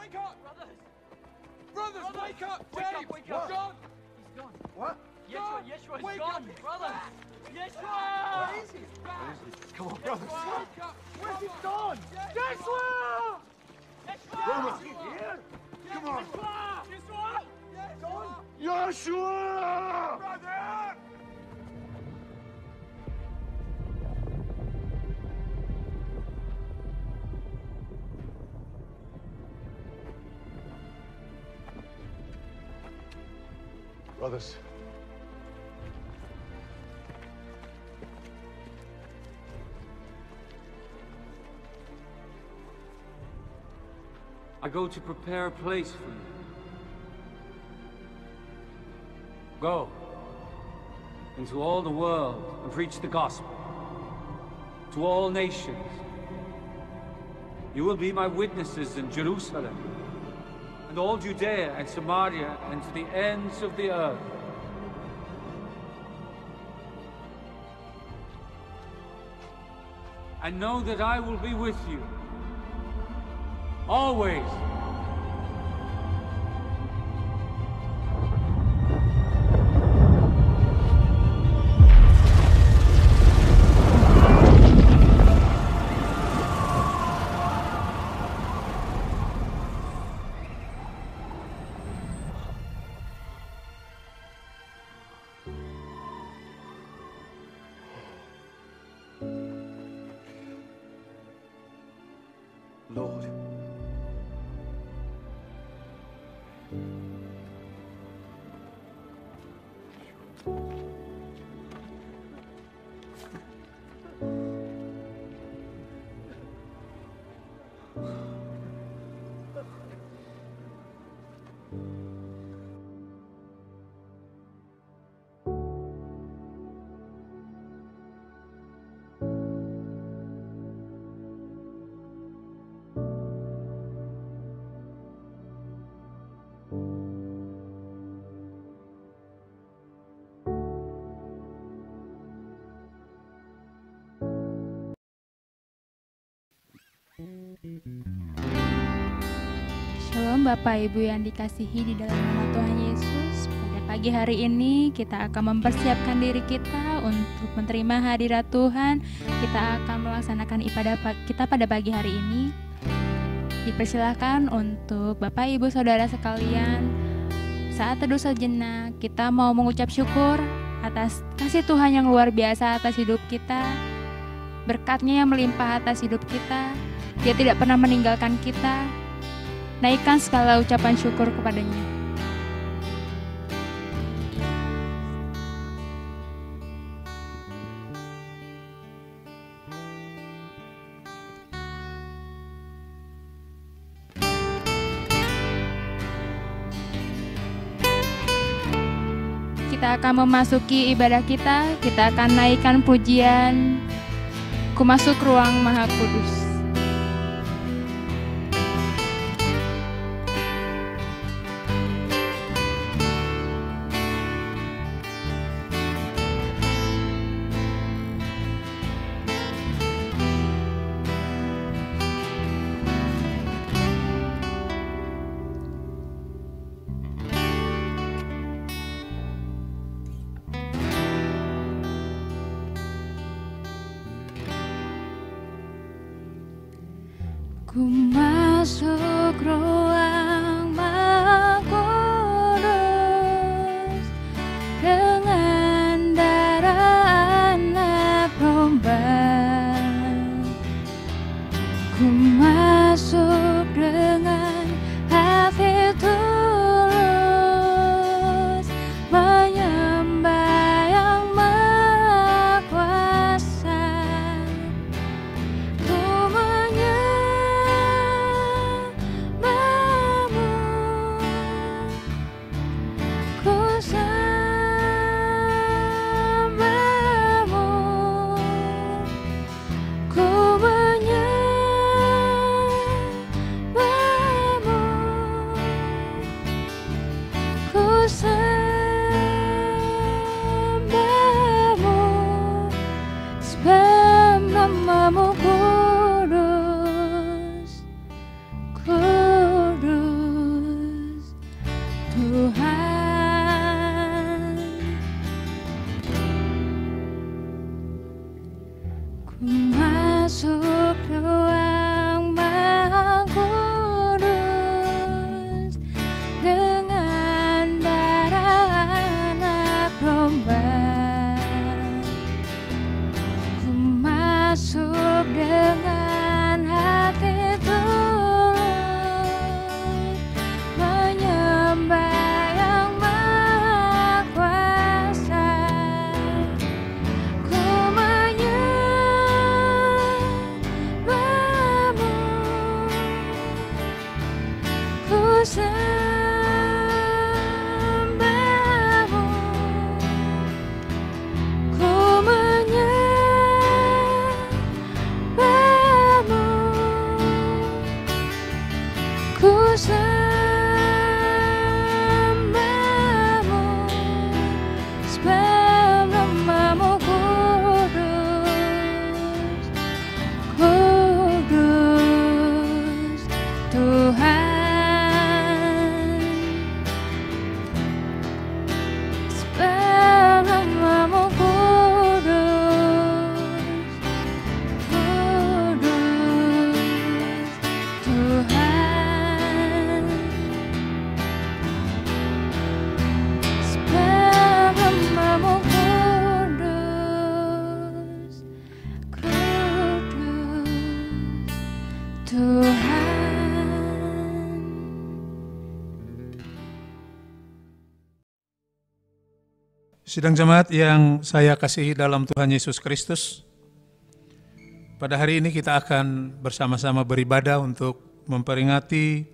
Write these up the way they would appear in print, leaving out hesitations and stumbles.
Wake up! Brothers, wake up! James! Wake up! John! He's gone. What? Yeshua's Wake gone, up. brothers. Yeshua! Where is he? Come on, brothers. Wake up! Where's he gone? Joshua! Brothers, he's here. Come on. Yeshua! Joshua! Brother! Brothers. I go to prepare a place for you. Go into all the world and preach the gospel to all nations. You will be my witnesses in Jerusalem and all Judea and Samaria and to the ends of the earth. And know that I will be with you always. Lord. Shalom Bapak Ibu yang dikasihi di dalam nama Tuhan Yesus. Pada pagi hari ini kita akan mempersiapkan diri kita untuk menerima hadirat Tuhan. Kita akan melaksanakan ibadah kita pada pagi hari ini. Dipersilakan untuk Bapak Ibu Saudara sekalian, saat teduh sejenak kita mau mengucap syukur atas kasih Tuhan yang luar biasa atas hidup kita, berkat-Nya yang melimpah atas hidup kita. Dia tidak pernah meninggalkan kita. Naikkan segala ucapan syukur kepadanya. Kita akan memasuki ibadah kita akan naikkan pujian Ku Masuk Ruang Maha Kudus. Ku masuk ruang Maha Kudus dengan darah Anak Domba. Ku masuk dengan hati tulus menyembah Yang Maha Kuasa. Ku menyembah Masuk ruang Maha Kudus dengan darah anak domba. Ku masuk dengan hati tulus menyembah Yang Maha Kuasa. Ku menyembahmu, ku sembahmu, ku menyembahmu, ku sembahmu, sebab namamu kudus, kudus Tuhan, sebab namamu kudus, kudus Tuhan, sebab namamu kudus, kudus Tuhan. Sidang jemaat yang saya kasihi dalam Tuhan Yesus Kristus, pada hari ini kita akan bersama-sama beribadah untuk memperingati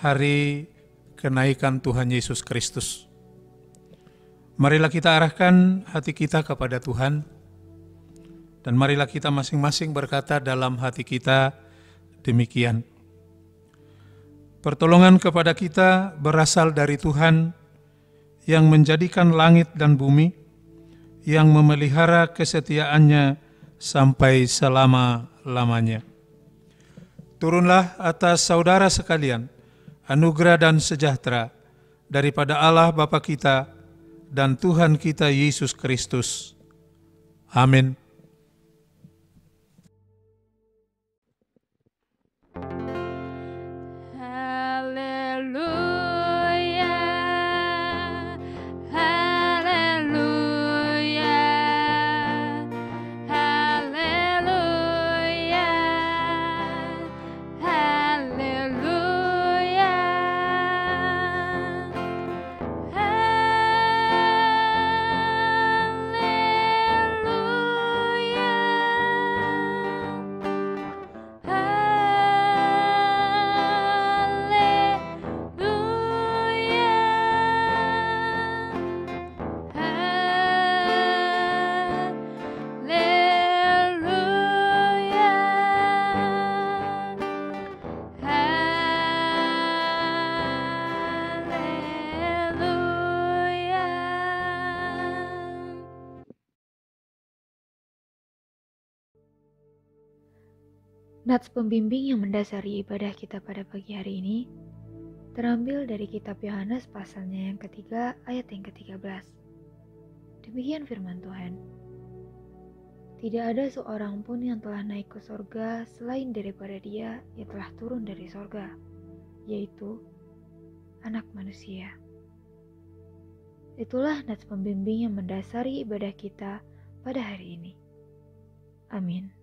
hari kenaikan Tuhan Yesus Kristus. Marilah kita arahkan hati kita kepada Tuhan, dan marilah kita masing-masing berkata dalam hati kita demikian. Pertolongan kepada kita berasal dari Tuhan yang menjadikan langit dan bumi, yang memelihara kesetiaannya sampai selama-lamanya. Turunlah atas saudara sekalian anugerah dan sejahtera daripada Allah Bapa kita dan Tuhan kita Yesus Kristus. Amin. Haleluya, haleluya, haleluya, haleluya, Nats pembimbing yang mendasari ibadah kita pada pagi hari ini terambil dari kitab Yohanes pasalnya yang ketiga ayat yang ke-13. Demikian firman Tuhan. Tidak ada seorang pun yang telah naik ke sorga selain daripada Dia yang telah turun dari sorga, yaitu Anak Manusia. Itulah nats pembimbing yang mendasari ibadah kita pada hari ini. Amin.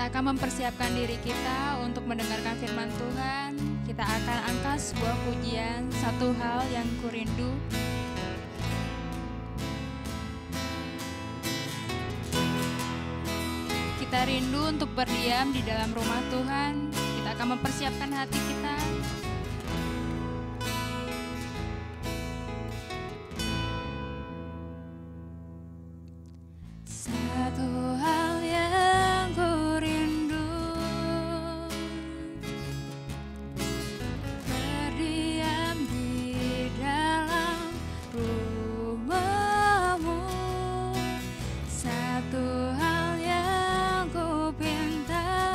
kita akan mempersiapkan diri kita untuk mendengarkan firman Tuhan. Kita akan angkat sebuah pujian, Satu Hal Yang Kurindu. Kita rindu untuk berdiam di dalam rumah Tuhan. Kita akan mempersiapkan hati kita. Satu hal yang kurindu, berdiam di dalam rumah-Mu. Satu hal yang kupinta,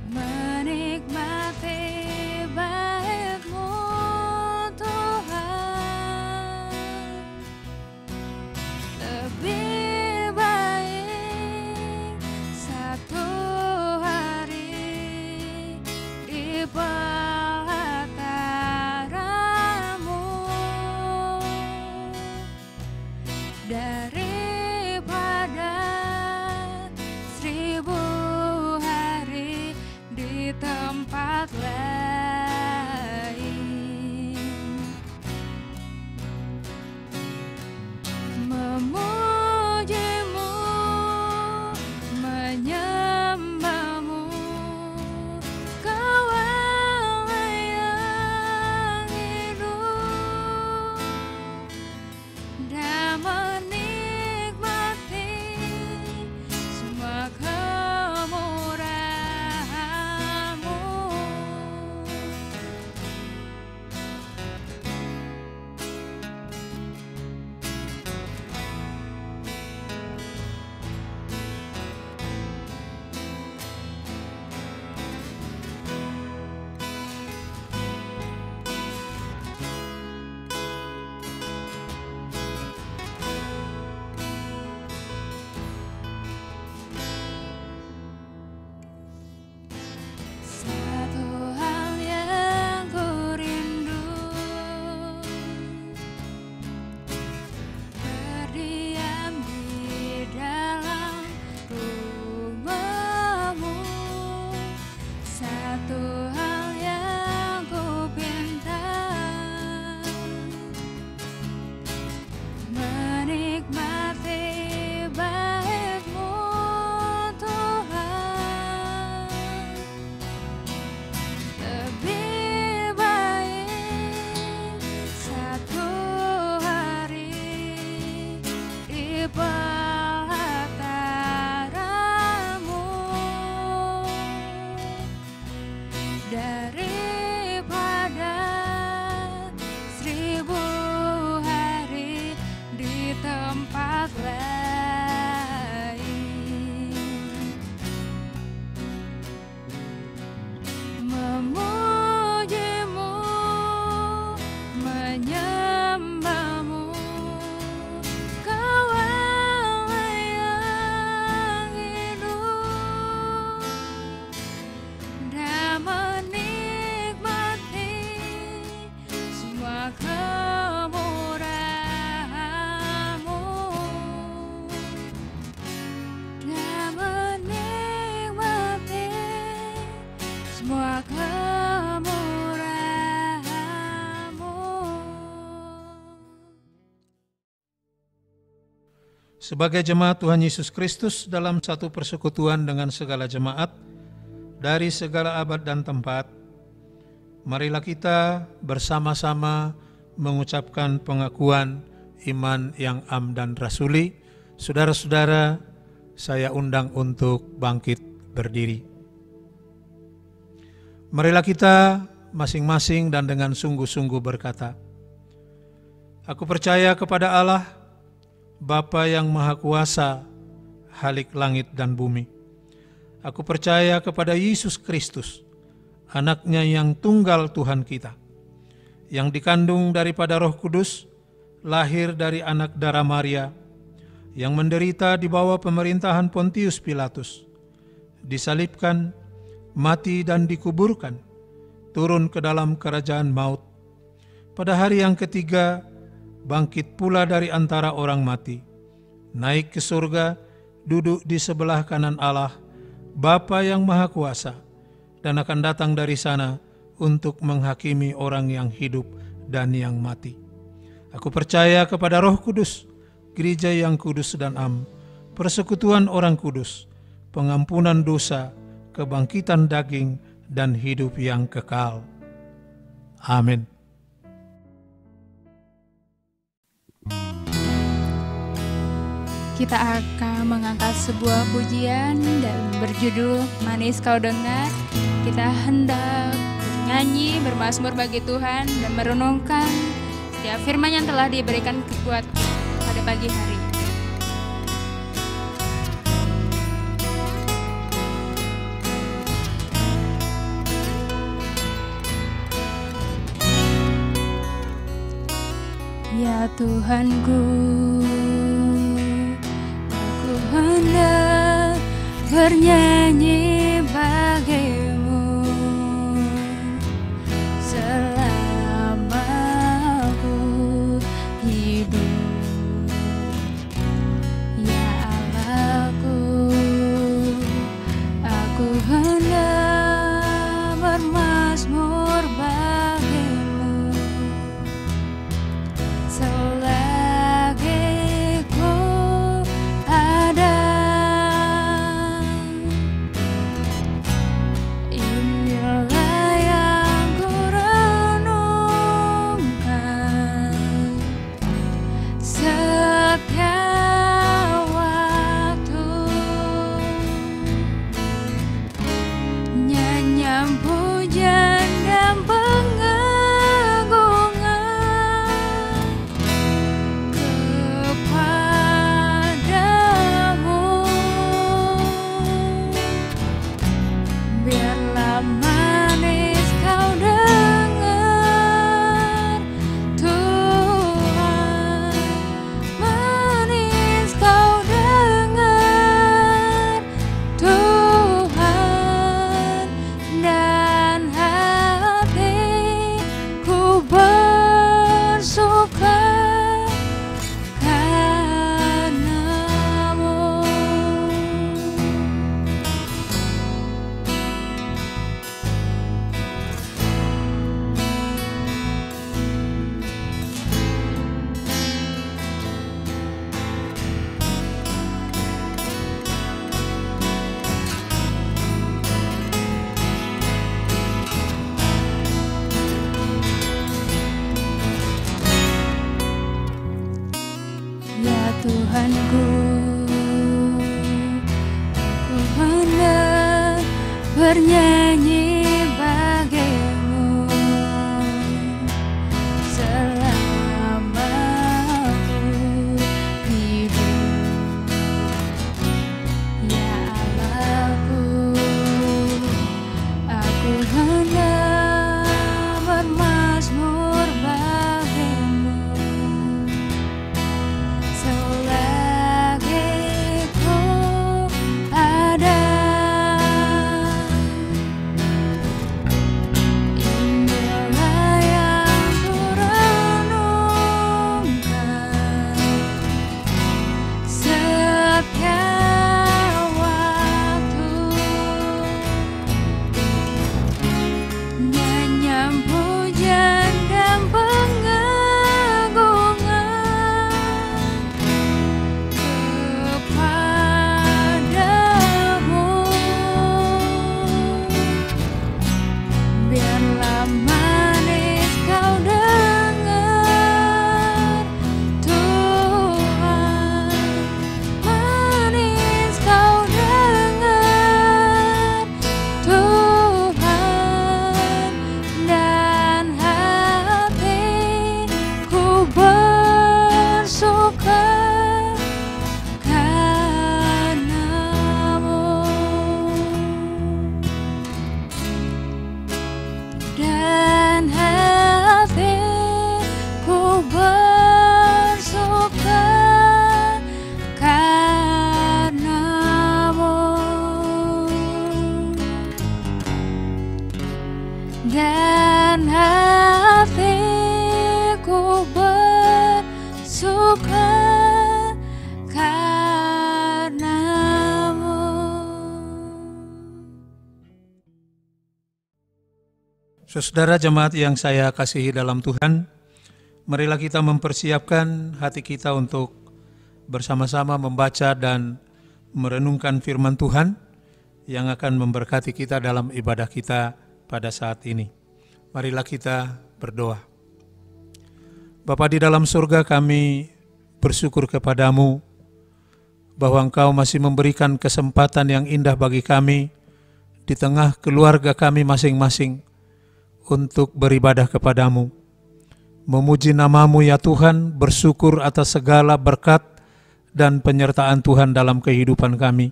menikmati baik-Mu Tuhan. Lebih baik satu hari di pelataran-Mu daripada 1000 hari di tempat lain. Memuji-Mu, menyembah-Mu, Kau Allah yang hidup, dan menikmati semua kemurahan-Mu. Satu hal yang kurindu, berdiam di dalam rumah-Mu. Satu hal yang kupinta, menikmati baik-Mu Tuhan. Lebih baik satu hari di pelataran-Mu daripada 1000 hari di tempat lain. Memuji-Mu, menyembah-Mu, Kau Allah yang hidup, dan menikmati semua kemurahan-Mu, dan menikmati semua kemurahan-Mu. Sebagai jemaat Tuhan Yesus Kristus dalam satu persekutuan dengan segala jemaat dari segala abad dan tempat, marilah kita bersama-sama mengucapkan pengakuan iman yang am dan rasuli. Saudara-saudara, saya undang untuk bangkit berdiri. Marilah kita masing-masing dan dengan sungguh-sungguh berkata, Aku percaya kepada Allah, Bapa yang Maha Kuasa, Halik langit dan bumi. Aku percaya kepada Yesus Kristus, Anak-Nya yang tunggal Tuhan kita, yang dikandung daripada Roh Kudus, lahir dari anak darah Maria, yang menderita di bawah pemerintahan Pontius Pilatus, disalibkan, mati dan dikuburkan, turun ke dalam kerajaan maut. Pada hari yang ketiga, bangkit pula dari antara orang mati, naik ke surga, duduk di sebelah kanan Allah, Bapa yang Maha Kuasa, dan akan datang dari sana untuk menghakimi orang yang hidup dan yang mati. Aku percaya kepada Roh Kudus, gereja yang kudus dan am, persekutuan orang kudus, pengampunan dosa, kebangkitan daging, dan hidup yang kekal. Amin. Kita akan mengangkat sebuah pujian dan berjudul Manis Kau Dengar. Kita hendak bernyanyi, bermazmur bagi Tuhan dan merenungkan setiap firman yang telah diberikan buat pada pagi hari. Ya Tuhanku, aku hendak bernyanyi bagimu selama aku hidup. Ya Allahku, aku hendak bermazmur bagimu selagi ku ada. Inilah yang ku renungkan setiap waktu, nyanyian pujian dan pengagungan kepadamu. Biarlah manis kau dengar, Tuhan, manis kau dengar, Tuhan, dan hatiku bersuka karenamu. Ya Tuhanku, aku hendak bernyanyi bagimu selama aku hidup. Ya Allahku, aku hendak bermazmur bagimu selagi ku ada. Saudara jemaat yang saya kasihi dalam Tuhan, marilah kita mempersiapkan hati kita untuk bersama-sama membaca dan merenungkan firman Tuhan yang akan memberkati kita dalam ibadah kita pada saat ini. Marilah kita berdoa. Bapa di dalam surga, kami bersyukur kepadamu bahwa Engkau masih memberikan kesempatan yang indah bagi kami di tengah keluarga kami masing-masing untuk beribadah kepadamu, memuji namamu ya Tuhan, bersyukur atas segala berkat dan penyertaan Tuhan dalam kehidupan kami.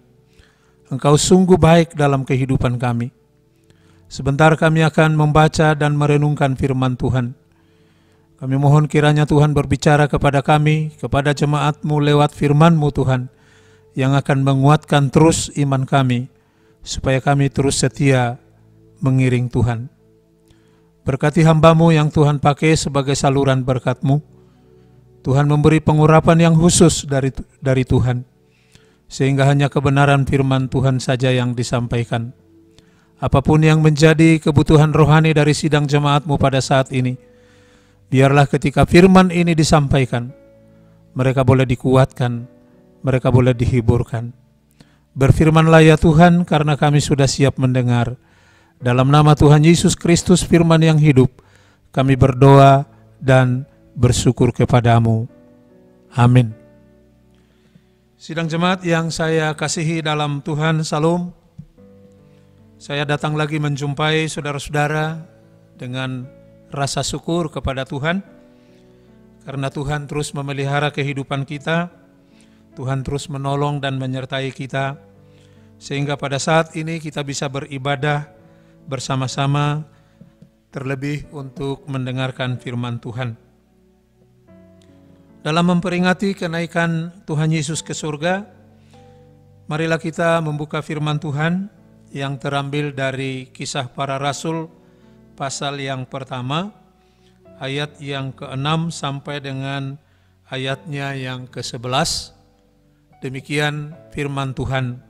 Engkau sungguh baik dalam kehidupan kami. Sebentar kami akan membaca dan merenungkan firman Tuhan. Kami mohon kiranya Tuhan berbicara kepada kami, kepada jemaat-Mu lewat firman-Mu Tuhan, yang akan menguatkan terus iman kami, supaya kami terus setia mengiring Tuhan. Berkati hamba-Mu yang Tuhan pakai sebagai saluran berkat-Mu. Tuhan memberi pengurapan yang khusus dari Tuhan, sehingga hanya kebenaran firman Tuhan saja yang disampaikan. Apapun yang menjadi kebutuhan rohani dari sidang jemaat-Mu pada saat ini, biarlah ketika firman ini disampaikan, mereka boleh dikuatkan, mereka boleh dihiburkan. Berfirmanlah ya Tuhan, karena kami sudah siap mendengar. Dalam nama Tuhan Yesus Kristus, firman yang hidup, kami berdoa dan bersyukur kepadamu. Amin. Sidang jemaat yang saya kasihi dalam Tuhan, Salam. Saya datang lagi menjumpai saudara-saudara dengan rasa syukur kepada Tuhan, karena Tuhan terus memelihara kehidupan kita, Tuhan terus menolong dan menyertai kita, sehingga pada saat ini kita bisa beribadah bersama-sama, terlebih untuk mendengarkan firman Tuhan. Dalam memperingati kenaikan Tuhan Yesus ke surga, marilah kita membuka firman Tuhan yang terambil dari Kisah Para Rasul pasal yang pertama, ayat yang ke-6 sampai dengan ayatnya yang ke-11. Demikian firman Tuhan.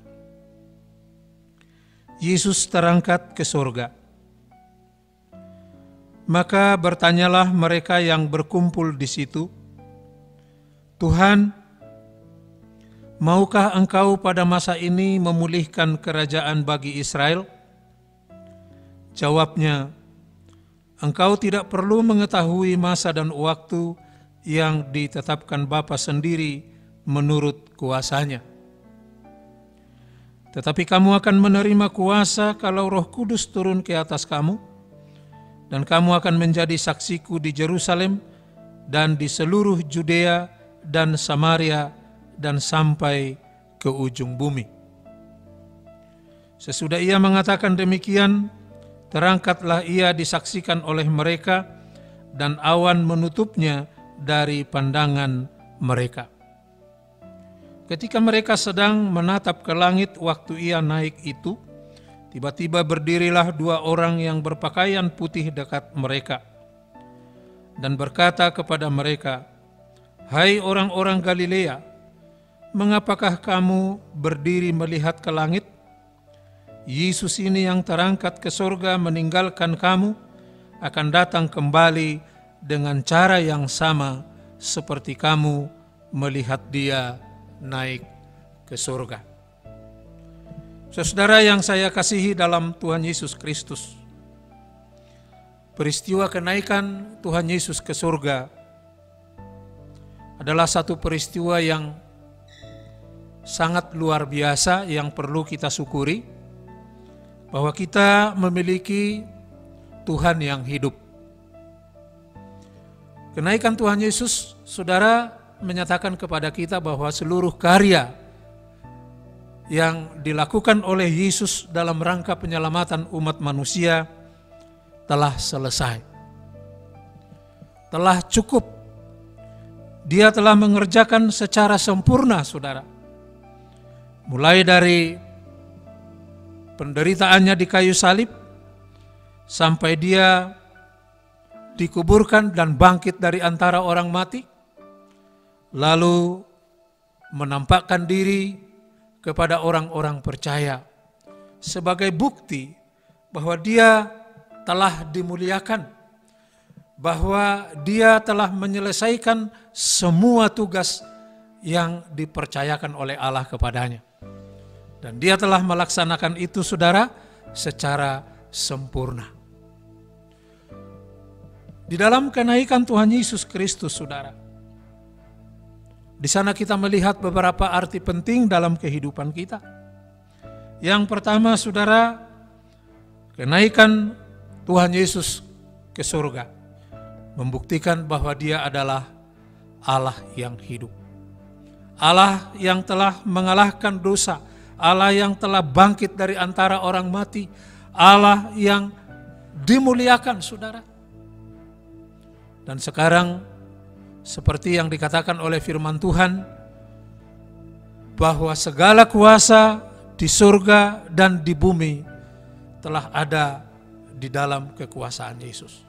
Yesus terangkat ke surga. Maka bertanyalah mereka yang berkumpul di situ, Tuhan, maukah Engkau pada masa ini memulihkan kerajaan bagi Israel? Jawabnya, Engkau tidak perlu mengetahui masa dan waktu yang ditetapkan Bapa sendiri menurut kuasanya. Tetapi kamu akan menerima kuasa kalau Roh Kudus turun ke atas kamu, dan kamu akan menjadi saksiku di Yerusalem dan di seluruh Judea dan Samaria dan sampai ke ujung bumi. Sesudah ia mengatakan demikian, terangkatlah ia disaksikan oleh mereka, dan awan menutupnya dari pandangan mereka. Ketika mereka sedang menatap ke langit waktu ia naik itu, tiba-tiba berdirilah dua orang yang berpakaian putih dekat mereka, dan berkata kepada mereka, Hai orang-orang Galilea, mengapakah kamu berdiri melihat ke langit? Yesus ini yang terangkat ke surga meninggalkan kamu, akan datang kembali dengan cara yang sama seperti kamu melihat dia naik ke surga. Saudara yang saya kasihi dalam Tuhan Yesus Kristus, peristiwa kenaikan Tuhan Yesus ke surga adalah satu peristiwa yang sangat luar biasa yang perlu kita syukuri, bahwa kita memiliki Tuhan yang hidup. Kenaikan Tuhan Yesus, saudara, menyatakan kepada kita bahwa seluruh karya yang dilakukan oleh Yesus dalam rangka penyelamatan umat manusia telah selesai. Telah cukup. Dia telah mengerjakan secara sempurna, saudara. Mulai dari penderitaannya di kayu salib, sampai dia dikuburkan dan bangkit dari antara orang mati, lalu menampakkan diri kepada orang-orang percaya sebagai bukti bahwa dia telah dimuliakan, bahwa dia telah menyelesaikan semua tugas yang dipercayakan oleh Allah kepadanya. Dan dia telah melaksanakan itu, saudara, secara sempurna. Di dalam kenaikan Tuhan Yesus Kristus, saudara, di sana kita melihat beberapa arti penting dalam kehidupan kita. Yang pertama, saudara, kenaikan Tuhan Yesus ke surga membuktikan bahwa dia adalah Allah yang hidup. Allah yang telah mengalahkan dosa, Allah yang telah bangkit dari antara orang mati, Allah yang dimuliakan, saudara. Dan sekarang seperti yang dikatakan oleh firman Tuhan, bahwa segala kuasa di surga dan di bumi telah ada di dalam kekuasaan Yesus.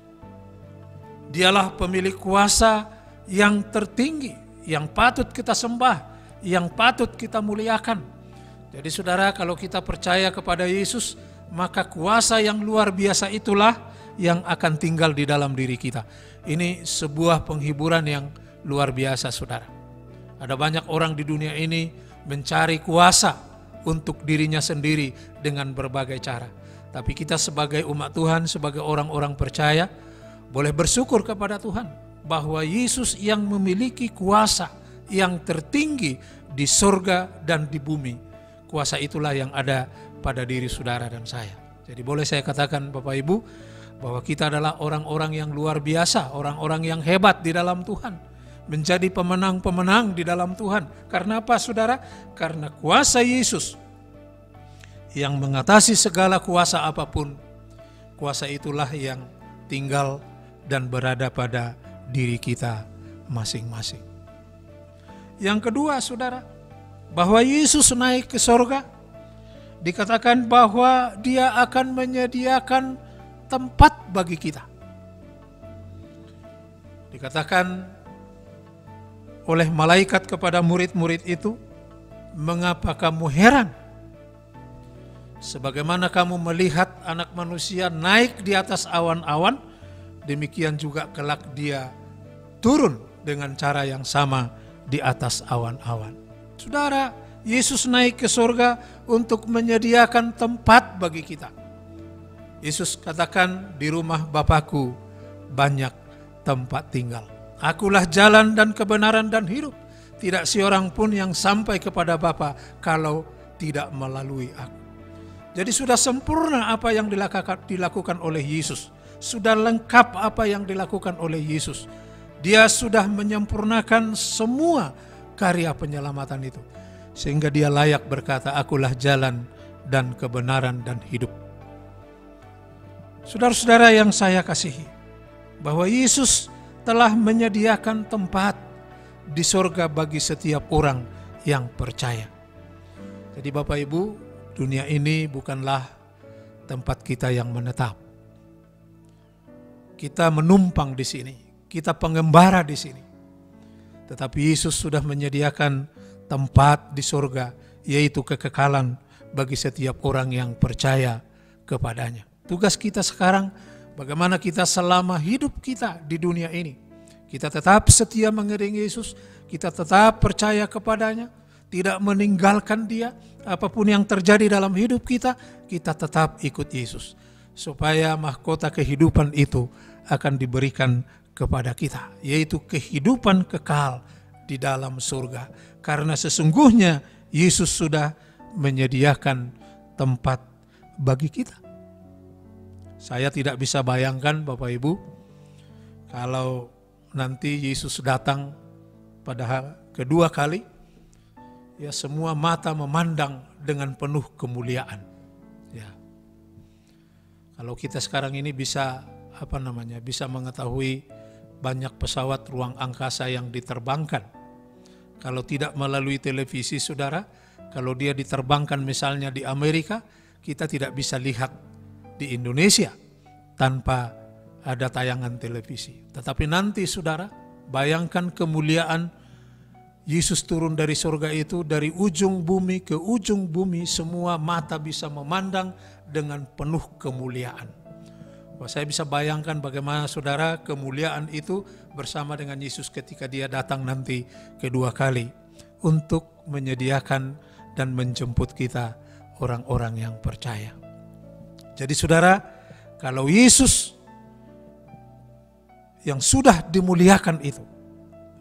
Dialah pemilik kuasa yang tertinggi, yang patut kita sembah, yang patut kita muliakan. Jadi saudara, kalau kita percaya kepada Yesus, maka kuasa yang luar biasa itulah yang akan tinggal di dalam diri kita. Ini sebuah penghiburan yang luar biasa, saudara. Ada banyak orang di dunia ini mencari kuasa untuk dirinya sendiri dengan berbagai cara. Tapi kita sebagai umat Tuhan, sebagai orang-orang percaya, boleh bersyukur kepada Tuhan bahwa Yesus yang memiliki kuasa yang tertinggi di surga dan di bumi. Kuasa itulah yang ada pada diri saudara dan saya. Jadi boleh saya katakan Bapak Ibu, bahwa kita adalah orang-orang yang luar biasa, orang-orang yang hebat di dalam Tuhan, menjadi pemenang-pemenang di dalam Tuhan. Karena apa, saudara? Karena kuasa Yesus yang mengatasi segala kuasa apapun, kuasa itulah yang tinggal dan berada pada diri kita masing-masing. Yang kedua, saudara, bahwa Yesus naik ke sorga, dikatakan bahwa dia akan menyediakan tempat bagi kita. Dikatakan oleh malaikat kepada murid-murid itu, mengapa kamu heran? Sebagaimana kamu melihat anak manusia naik di atas awan-awan, demikian juga kelak dia turun dengan cara yang sama di atas awan-awan. Saudara, Yesus naik ke surga untuk menyediakan tempat bagi kita. Yesus katakan, di rumah Bapakku banyak tempat tinggal. Akulah jalan dan kebenaran dan hidup. Tidak seorang pun yang sampai kepada Bapa kalau tidak melalui aku. Jadi sudah sempurna apa yang dilakukan oleh Yesus. Sudah lengkap apa yang dilakukan oleh Yesus. Dia sudah menyempurnakan semua karya penyelamatan itu. Sehingga dia layak berkata, akulah jalan dan kebenaran dan hidup. Saudara-saudara yang saya kasihi, bahwa Yesus telah menyediakan tempat di surga bagi setiap orang yang percaya. Jadi Bapak Ibu, dunia ini bukanlah tempat kita yang menetap. Kita menumpang di sini, kita pengembara di sini. Tetapi Yesus sudah menyediakan tempat di surga, yaitu kekekalan bagi setiap orang yang percaya kepadanya. Tugas kita sekarang, bagaimana kita selama hidup kita di dunia ini, kita tetap setia mengiringi Yesus, kita tetap percaya kepadanya, tidak meninggalkan dia. Apapun yang terjadi dalam hidup kita, kita tetap ikut Yesus. Supaya mahkota kehidupan itu akan diberikan kepada kita, yaitu kehidupan kekal di dalam surga. Karena sesungguhnya Yesus sudah menyediakan tempat bagi kita. Saya tidak bisa bayangkan Bapak Ibu, kalau nanti Yesus datang pada kedua kali, ya semua mata memandang dengan penuh kemuliaan. Ya. Kalau kita sekarang ini bisa bisa mengetahui banyak pesawat ruang angkasa yang diterbangkan. Kalau tidak melalui televisi, saudara, kalau dia diterbangkan misalnya di Amerika, kita tidak bisa lihat di Indonesia tanpa ada tayangan televisi. Tetapi nanti saudara, bayangkan kemuliaan Yesus turun dari surga itu, dari ujung bumi ke ujung bumi, semua mata bisa memandang dengan penuh kemuliaan. Saya bisa bayangkan bagaimana saudara kemuliaan itu bersama dengan Yesus ketika dia datang nanti kedua kali untuk menyediakan dan menjemput kita orang-orang yang percaya. Jadi saudara, kalau Yesus yang sudah dimuliakan itu,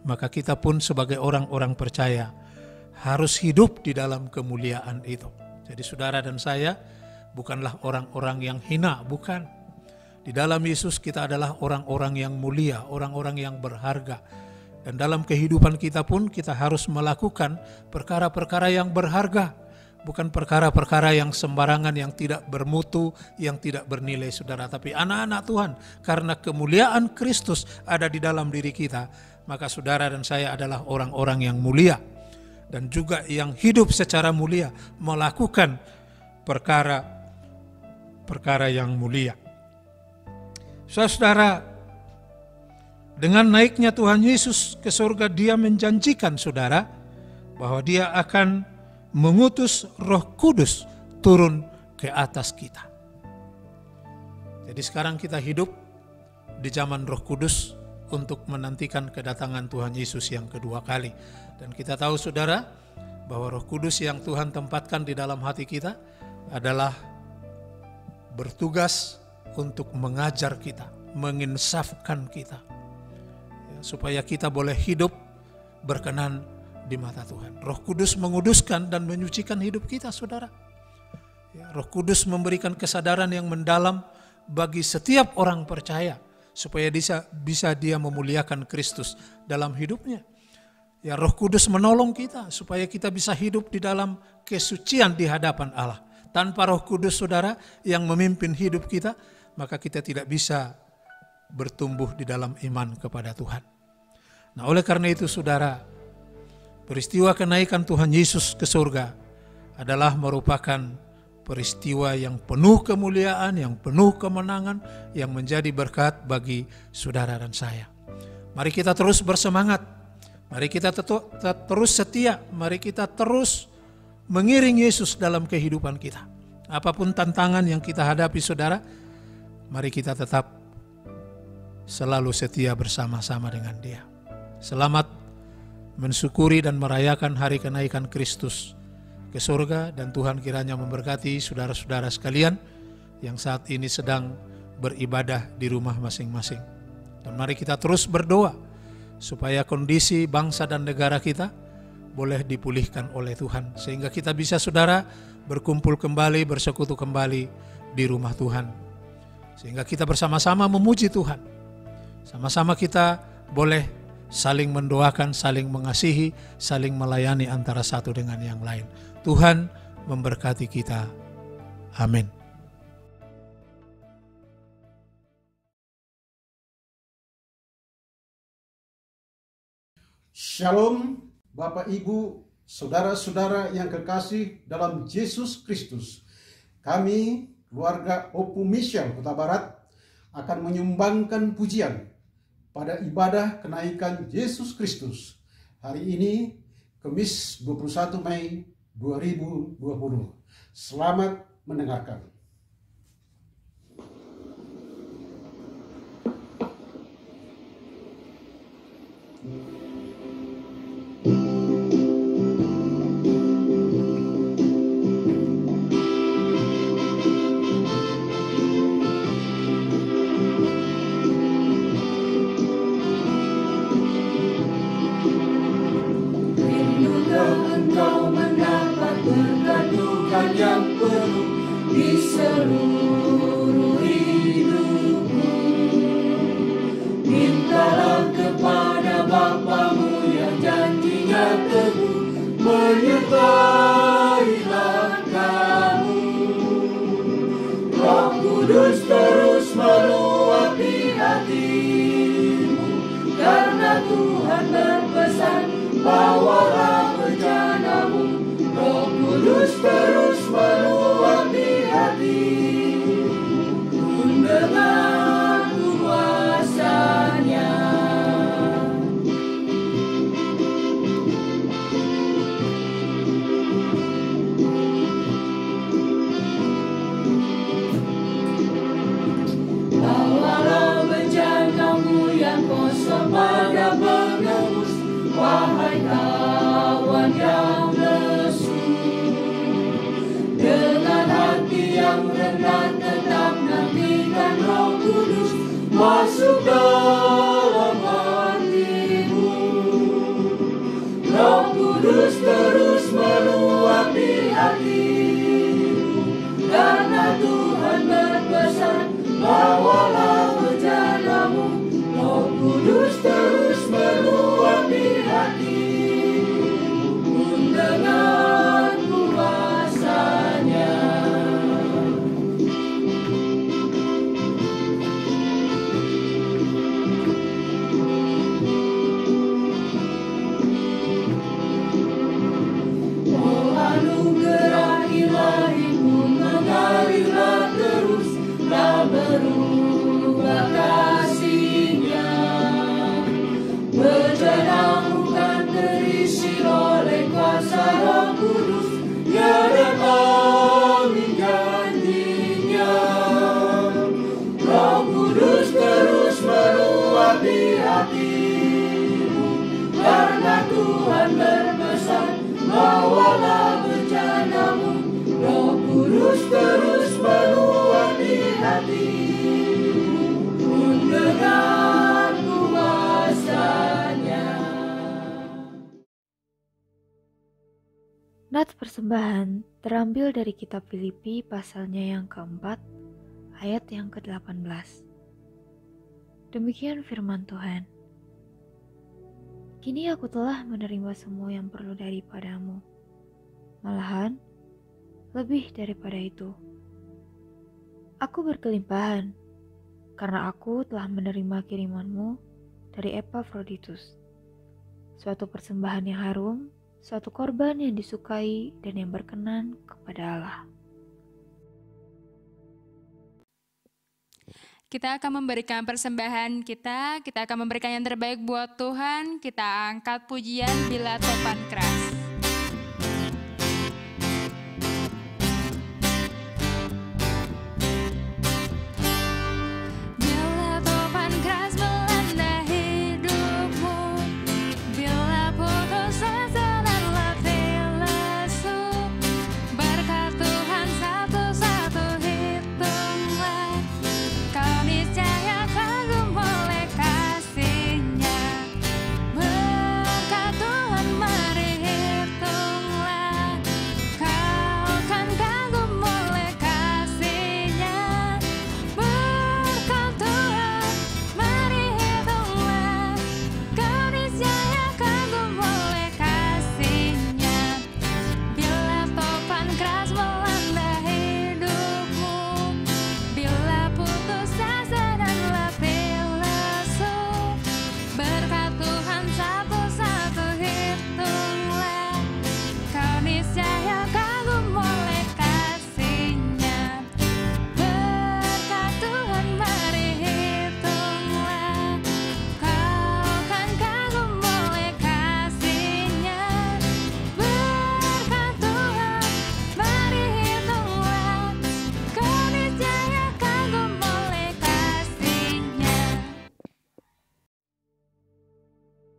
maka kita pun sebagai orang-orang percaya harus hidup di dalam kemuliaan itu. Jadi saudara dan saya bukanlah orang-orang yang hina, bukan. Di dalam Yesus kita adalah orang-orang yang mulia, orang-orang yang berharga. Dan dalam kehidupan kita pun kita harus melakukan perkara-perkara yang berharga. Bukan perkara-perkara yang sembarangan, yang tidak bermutu, yang tidak bernilai saudara. Tapi anak-anak Tuhan, karena kemuliaan Kristus ada di dalam diri kita, maka saudara dan saya adalah orang-orang yang mulia. Dan juga yang hidup secara mulia, melakukan perkara-perkara yang mulia. Saudara, dengan naiknya Tuhan Yesus ke surga, dia menjanjikan saudara bahwa dia akan mengutus Roh Kudus turun ke atas kita. Jadi sekarang kita hidup di zaman Roh Kudus untuk menantikan kedatangan Tuhan Yesus yang kedua kali. Dan kita tahu saudara bahwa Roh Kudus yang Tuhan tempatkan di dalam hati kita adalah bertugas untuk mengajar kita, menginsafkan kita, ya, supaya kita boleh hidup berkenan di mata Tuhan. Roh Kudus menguduskan dan menyucikan hidup kita, saudara. Ya, Roh Kudus memberikan kesadaran yang mendalam bagi setiap orang percaya, supaya bisa dia memuliakan Kristus dalam hidupnya. Ya, Roh Kudus menolong kita supaya kita bisa hidup di dalam kesucian di hadapan Allah. Tanpa Roh Kudus, saudara, yang memimpin hidup kita, maka kita tidak bisa bertumbuh di dalam iman kepada Tuhan. Nah, oleh karena itu saudara, peristiwa kenaikan Tuhan Yesus ke surga adalah merupakan peristiwa yang penuh kemuliaan, yang penuh kemenangan, yang menjadi berkat bagi saudara dan saya. Mari kita terus bersemangat, mari kita terus setia, mari kita terus mengiring Yesus dalam kehidupan kita. Apapun tantangan yang kita hadapi saudara, mari kita tetap selalu setia bersama-sama dengan Dia. Selamat mensyukuri dan merayakan hari kenaikan Kristus ke surga, dan Tuhan kiranya memberkati saudara-saudara sekalian yang saat ini sedang beribadah di rumah masing-masing. Dan mari kita terus berdoa supaya kondisi bangsa dan negara kita boleh dipulihkan oleh Tuhan, sehingga kita bisa saudara berkumpul kembali, bersekutu kembali di rumah Tuhan. Sehingga kita bersama-sama memuji Tuhan. Sama-sama kita boleh saling mendoakan, saling mengasihi, saling melayani antara satu dengan yang lain. Tuhan memberkati kita. Amin. Shalom Bapak Ibu, saudara-saudara yang kekasih dalam Yesus Kristus. Kami keluarga Opu Michel Kota Barat akan menyumbangkan pujian pada ibadah kenaikan Yesus Kristus hari ini, Kamis 21 Mei 2020. Selamat mendengarkan. Terus meluap di hatimu. Terus meluap di hati mendengar kuasanya. Nats persembahan terambil dari kitab Filipi pasalnya yang keempat, ayat yang ke-18. Demikian firman Tuhan. Kini aku telah menerima semua yang perlu daripadamu. Malahan, lebih daripada itu. Aku berkelimpahan, karena aku telah menerima kirimanmu dari Epafroditus. Suatu persembahan yang harum, suatu korban yang disukai dan yang berkenan kepada Allah. Kita akan memberikan persembahan kita akan memberikan yang terbaik buat Tuhan. Kita angkat pujian Bila Topan Keras.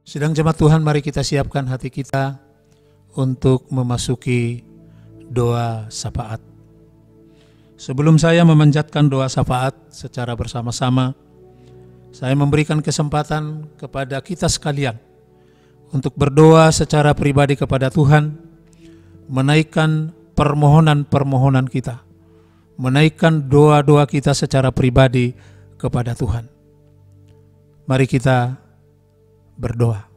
Sidang jemaat Tuhan, mari kita siapkan hati kita untuk memasuki doa syafaat. Sebelum saya memanjatkan doa syafaat secara bersama-sama, saya memberikan kesempatan kepada kita sekalian untuk berdoa secara pribadi kepada Tuhan, menaikkan permohonan-permohonan kita, menaikkan doa-doa kita secara pribadi kepada Tuhan. Mari kita berdoa.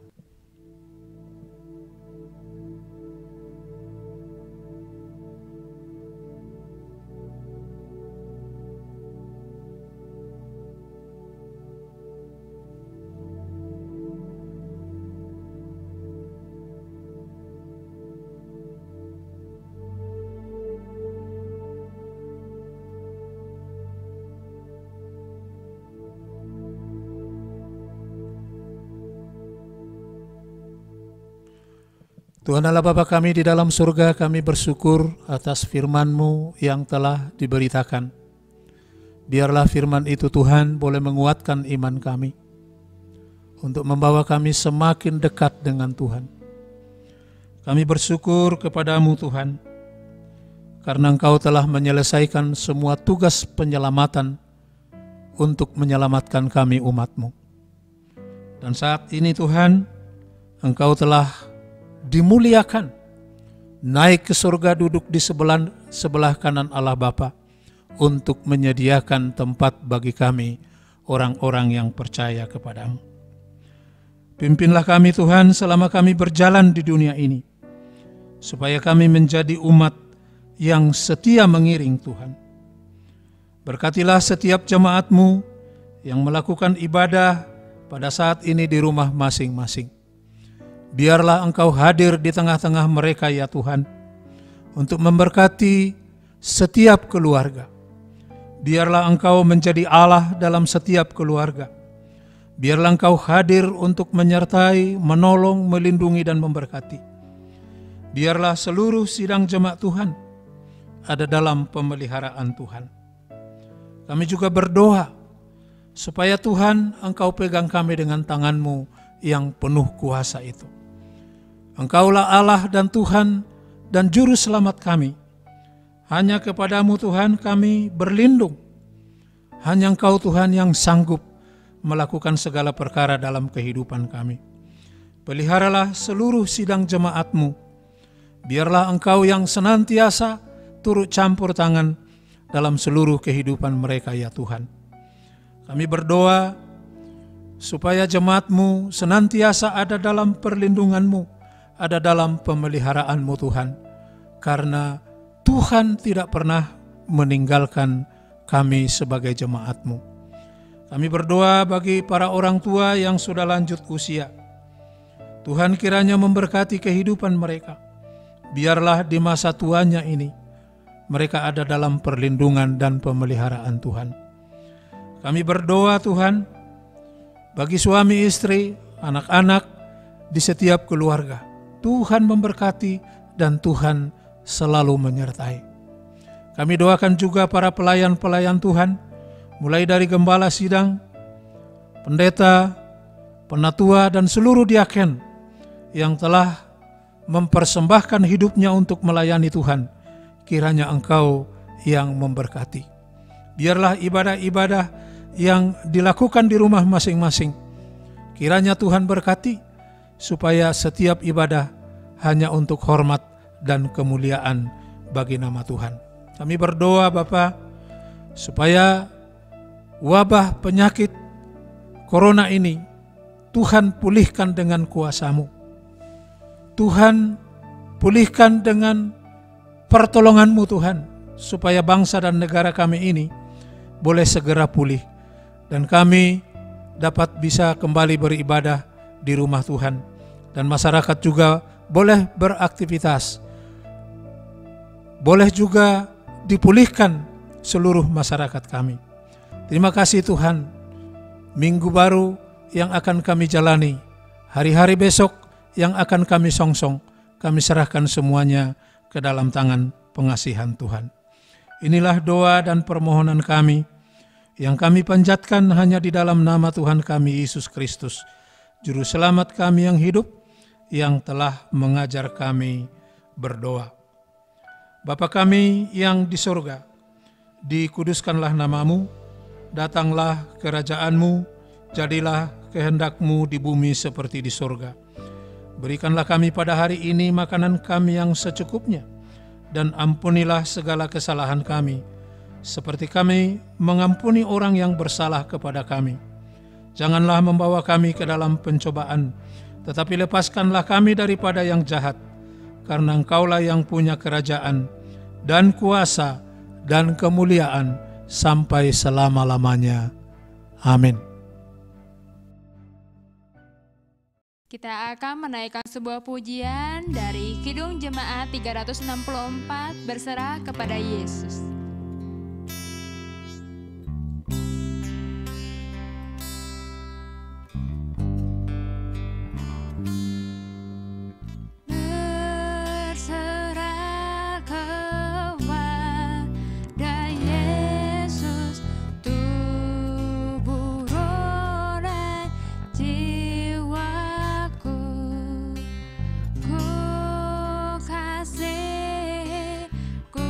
Tuhan Allah Bapa kami di dalam surga, kami bersyukur atas firman-Mu yang telah diberitakan. Biarlah firman itu Tuhan boleh menguatkan iman kami, untuk membawa kami semakin dekat dengan Tuhan. Kami bersyukur kepadamu Tuhan, karena Engkau telah menyelesaikan semua tugas penyelamatan untuk menyelamatkan kami umat-Mu. Dan saat ini Tuhan, Engkau telah dimuliakan, naik ke surga, duduk di sebelah kanan Allah Bapa untuk menyediakan tempat bagi kami, orang-orang yang percaya kepadamu. Pimpinlah kami Tuhan selama kami berjalan di dunia ini, supaya kami menjadi umat yang setia mengiring Tuhan. Berkatilah setiap jemaat-Mu yang melakukan ibadah pada saat ini di rumah masing-masing. Biarlah Engkau hadir di tengah-tengah mereka ya Tuhan, untuk memberkati setiap keluarga. Biarlah Engkau menjadi Allah dalam setiap keluarga. Biarlah Engkau hadir untuk menyertai, menolong, melindungi dan memberkati. Biarlah seluruh sidang jemaat Tuhan ada dalam pemeliharaan Tuhan. Kami juga berdoa supaya Tuhan Engkau pegang kami dengan tangan-Mu yang penuh kuasa itu. Engkaulah Allah dan Tuhan dan Juru Selamat kami. Hanya kepadamu Tuhan kami berlindung. Hanya Engkau Tuhan yang sanggup melakukan segala perkara dalam kehidupan kami. Peliharalah seluruh sidang jemaat-Mu. Biarlah Engkau yang senantiasa turut campur tangan dalam seluruh kehidupan mereka ya Tuhan. Kami berdoa supaya jemaat-Mu senantiasa ada dalam perlindungan-Mu, ada dalam pemeliharaan-Mu Tuhan. Karena Tuhan tidak pernah meninggalkan kami sebagai jemaat-Mu. Kami berdoa bagi para orang tua yang sudah lanjut usia. Tuhan kiranya memberkati kehidupan mereka. Biarlah di masa tuanya ini, mereka ada dalam perlindungan dan pemeliharaan Tuhan. Kami berdoa Tuhan, bagi suami istri, anak-anak, di setiap keluarga. Tuhan memberkati dan Tuhan selalu menyertai. Kami doakan juga para pelayan-pelayan Tuhan, mulai dari gembala sidang, pendeta, penatua, dan seluruh diaken yang telah mempersembahkan hidupnya untuk melayani Tuhan. Kiranya Engkau yang memberkati. Biarlah ibadah-ibadah yang dilakukan di rumah masing-masing, kiranya Tuhan berkati, supaya setiap ibadah hanya untuk hormat dan kemuliaan bagi nama Tuhan. Kami berdoa Bapa, supaya wabah penyakit corona ini Tuhan pulihkan dengan kuasa-Mu. Tuhan pulihkan dengan pertolongan-Mu Tuhan, supaya bangsa dan negara kami ini boleh segera pulih, dan kami dapat bisa kembali beribadah di rumah Tuhan, dan masyarakat juga boleh beraktivitas, boleh juga dipulihkan seluruh masyarakat kami. Terima kasih Tuhan, minggu baru yang akan kami jalani, hari-hari besok yang akan kami songsong, kami serahkan semuanya ke dalam tangan pengasihan Tuhan. Inilah doa dan permohonan kami yang kami panjatkan hanya di dalam nama Tuhan kami Yesus Kristus, Juru Selamat kami yang hidup, yang telah mengajar kami berdoa. Bapa kami yang di surga, dikuduskanlah nama-Mu, datanglah kerajaan-Mu, jadilah kehendak-Mu di bumi seperti di surga. Berikanlah kami pada hari ini makanan kami yang secukupnya, dan ampunilah segala kesalahan kami, seperti kami mengampuni orang yang bersalah kepada kami. Janganlah membawa kami ke dalam pencobaan, tetapi lepaskanlah kami daripada yang jahat, karena Engkaulah yang punya kerajaan, dan kuasa, dan kemuliaan, sampai selama-lamanya. Amin. Kita akan menaikkan sebuah pujian dari Kidung Jemaat 364, Berserah kepada Yesus. Ku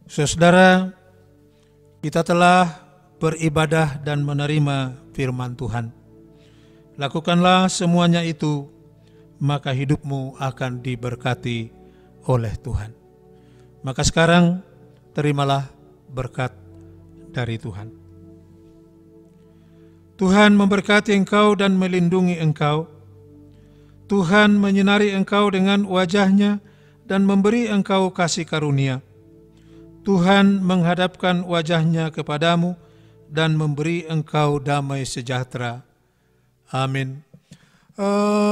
Saudara, kita telah beribadah dan menerima firman Tuhan. Lakukanlah semuanya itu, maka hidupmu akan diberkati oleh Tuhan. Maka sekarang terimalah berkat dari Tuhan. Tuhan memberkati engkau dan melindungi engkau. Tuhan menyinari engkau dengan wajah-Nya dan memberi engkau kasih karunia. Tuhan menghadapkan wajah-Nya kepadamu dan memberi engkau damai sejahtera. Amin. Amin.